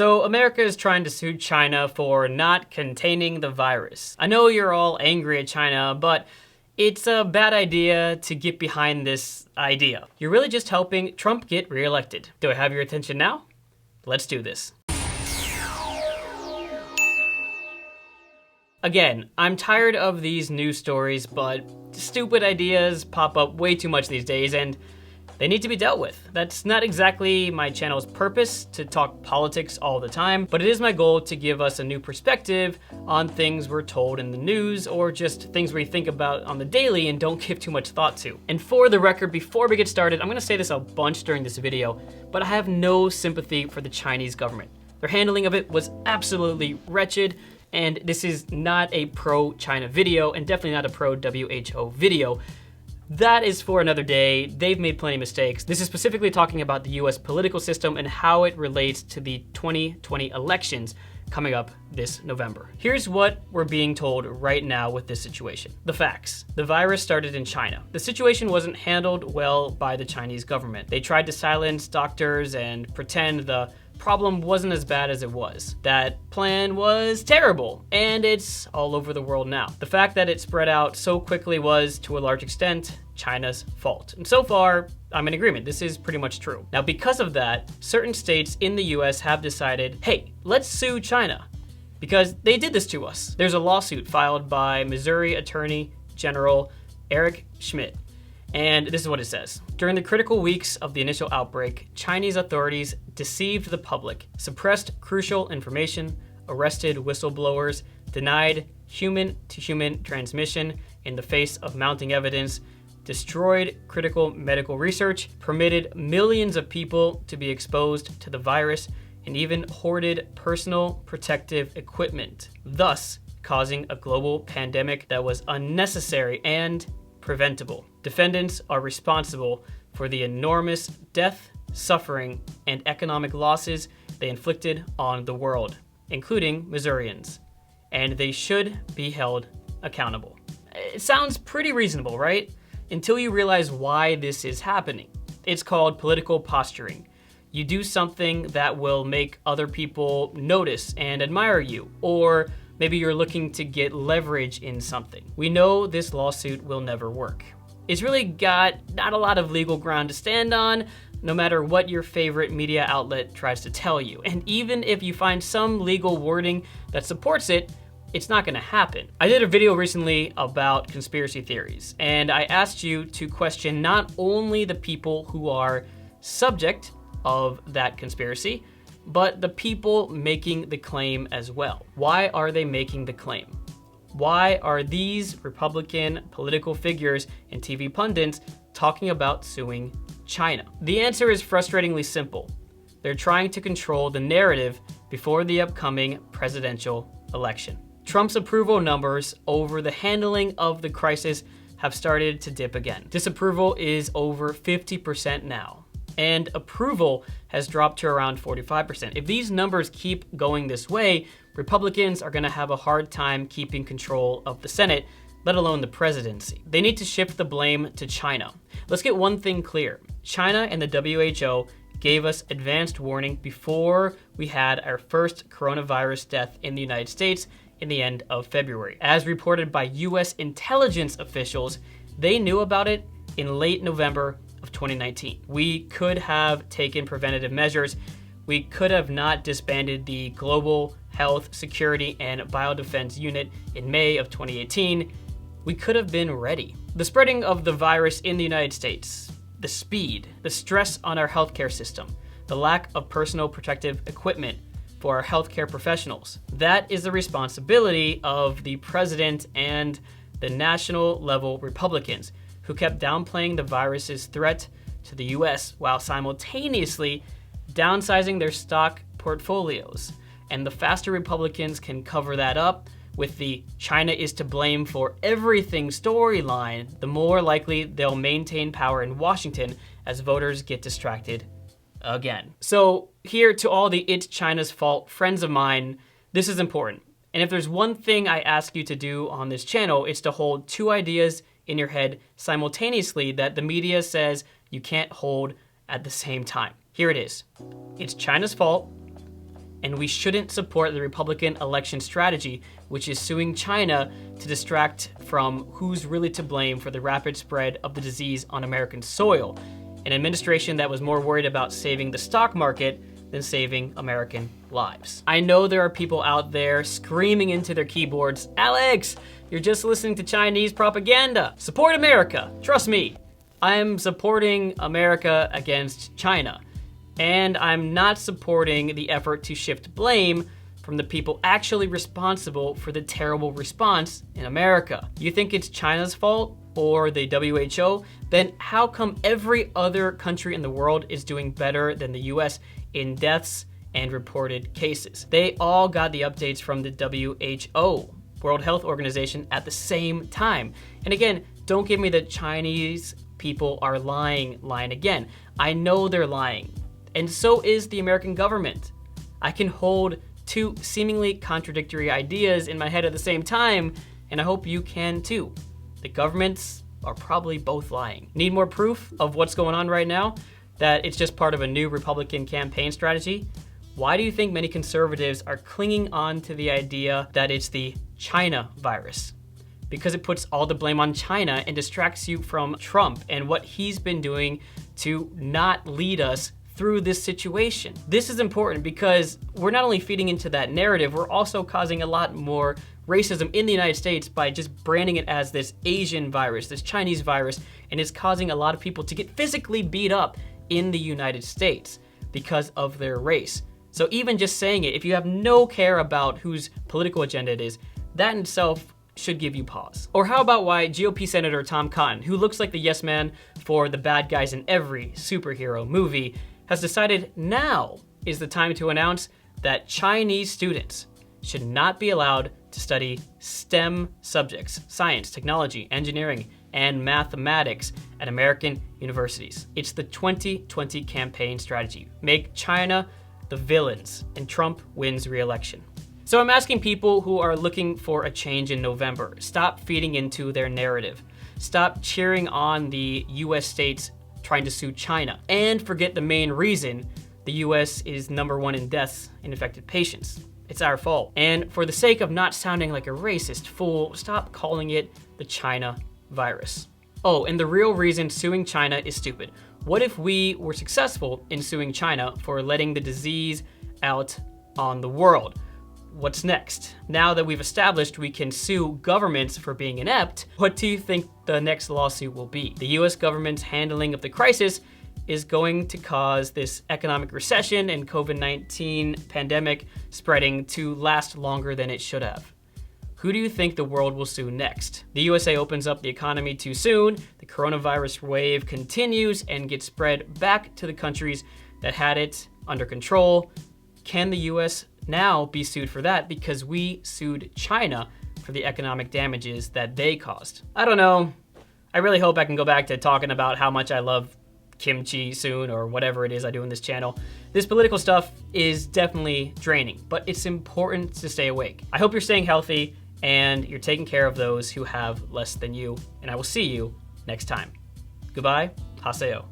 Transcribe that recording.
So America is trying to sue China for not containing the virus. I know you're all angry at China, but it's a bad idea to get behind this idea. You're really just helping Trump get reelected. Do I have your attention now? Let's do this. Again, I'm tired of these news stories, but stupid ideas pop up way too much these days, and they need to be dealt with. That's not exactly my channel's purpose to talk politics all the time, but it is my goal to give us a new perspective on things we're told in the news or just things we think about on the daily and don't give too much thought to. And for the record, before we get started, I'm gonna say this a bunch during this video, but I have no sympathy for the Chinese government. Their handling of it was absolutely wretched, and this is not a pro-China video and definitely not a pro-WHO video. That is for another day. They've made plenty of mistakes. This is specifically talking about the US political system and how it relates to the 2020 elections coming up this November. Here's what we're being told right now with this situation. The facts. The virus started in China. The situation wasn't handled well by the Chinese government. They tried to silence doctors and pretend the problem wasn't as bad as it was. That plan was terrible, and it's all over the world now. The fact that it spread out so quickly was, to a large extent, China's fault. And so far, I'm in agreement. This is pretty much true. Now, because of that, certain states in the US have decided, hey, let's sue China because they did this to us. There's a lawsuit filed by Missouri Attorney General Eric Schmidt. And this is what it says. During the critical weeks of the initial outbreak, Chinese authorities deceived the public, suppressed crucial information, arrested whistleblowers, denied human-to-human transmission in the face of mounting evidence, destroyed critical medical research, permitted millions of people to be exposed to the virus, and even hoarded personal protective equipment, thus causing a global pandemic that was unnecessary and preventable. Defendants are responsible for the enormous death, suffering, and economic losses they inflicted on the world, including Missourians, and they should be held accountable. It sounds pretty reasonable, right? Until you realize why this is happening. It's called political posturing. You do something that will make other people notice and admire you, or maybe you're looking to get leverage in something. We know this lawsuit will never work. It's really got not a lot of legal ground to stand on, no matter what your favorite media outlet tries to tell you. And even if you find some legal wording that supports it, it's not gonna happen. I did a video recently about conspiracy theories, and I asked you to question not only the people who are subject of that conspiracy, but the people making the claim as well. Why are they making the claim? Why are these Republican political figures and TV pundits talking about suing China? The answer is frustratingly simple. They're trying to control the narrative before the upcoming presidential election. Trump's approval numbers over the handling of the crisis have started to dip again. Disapproval is over 50% now, and approval has dropped to around 45%. If these numbers keep going this way, Republicans are gonna have a hard time keeping control of the Senate, let alone the presidency. They need to shift the blame to China. Let's get one thing clear. China and the WHO gave us advanced warning before we had our first coronavirus death in the United States in the end of February. As reported by US intelligence officials, they knew about it in late November of 2019. We could have taken preventative measures. We could have not disbanded the Global Health, Security, and Biodefense Unit in May of 2018. We could have been ready. The spreading of the virus in the United States, the speed, the stress on our healthcare system, the lack of personal protective equipment for our healthcare professionals, that is the responsibility of the president and the national level Republicans who kept downplaying the virus's threat to the US while simultaneously downsizing their stock portfolios. And the faster Republicans can cover that up with the China is to blame for everything storyline, the more likely they'll maintain power in Washington as voters get distracted again. So here to all the it's China's fault friends of mine, this is important. And if there's one thing I ask you to do on this channel, it's to hold two ideas in your head simultaneously that the media says you can't hold at the same time. Here it is. It's China's fault, and we shouldn't support the Republican election strategy, which is suing China to distract from who's really to blame for the rapid spread of the disease on American soil. An administration that was more worried about saving the stock market than saving American lives. I know there are people out there screaming into their keyboards, "Alex, you're just listening to Chinese propaganda. Support America, trust me." I'm supporting America against China, and I'm not supporting the effort to shift blame from the people actually responsible for the terrible response in America. You think it's China's fault or the WHO? Then how come every other country in the world is doing better than the US in deaths and reported cases? They all got the updates from the WHO, World Health Organization, at the same time. And again, don't give me the Chinese people are lying again. I know they're lying, and so is the American government. I can hold two seemingly contradictory ideas in my head at the same time, and I hope you can too. The governments are probably both lying. Need more proof of what's going on right now? That it's just part of a new Republican campaign strategy? Why do you think many conservatives are clinging on to the idea that it's the China virus? Because it puts all the blame on China and distracts you from Trump and what he's been doing to not lead us through this situation. This is important because we're not only feeding into that narrative, we're also causing a lot more racism in the United States by just branding it as this Asian virus, this Chinese virus, and it's causing a lot of people to get physically beat up in the United States because of their race. So even just saying it, if you have no care about whose political agenda it is, that in itself should give you pause. Or how about why GOP Senator Tom Cotton, who looks like the yes man for the bad guys in every superhero movie, has decided now is the time to announce that Chinese students should not be allowed to study STEM subjects, science, technology, engineering, and mathematics at American universities. It's the 2020 campaign strategy. Make China the villains, and Trump wins re-election. So I'm asking people who are looking for a change in November, stop feeding into their narrative. Stop cheering on the US states trying to sue China, and forget the main reason the US is #1 in deaths in infected patients. It's our fault. And for the sake of not sounding like a racist fool, stop calling it the China virus. Oh, and the real reason suing China is stupid. What if we were successful in suing China for letting the disease out on the world? What's next? Now that we've established we can sue governments for being inept, what do you think the next lawsuit will be? The US government's handling of the crisis is going to cause this economic recession and COVID-19 pandemic spreading to last longer than it should have. Who do you think the world will sue next? The USA opens up the economy too soon, the coronavirus wave continues and gets spread back to the countries that had it under control. Can the US now be sued for that because we sued China for the economic damages that they caused? I don't know. I really hope I can go back to talking about how much I love kimchi soon, or whatever it is I do in this channel. This political stuff is definitely draining, but it's important to stay awake. I hope you're staying healthy and you're taking care of those who have less than you, and I will see you next time. Goodbye, haseo.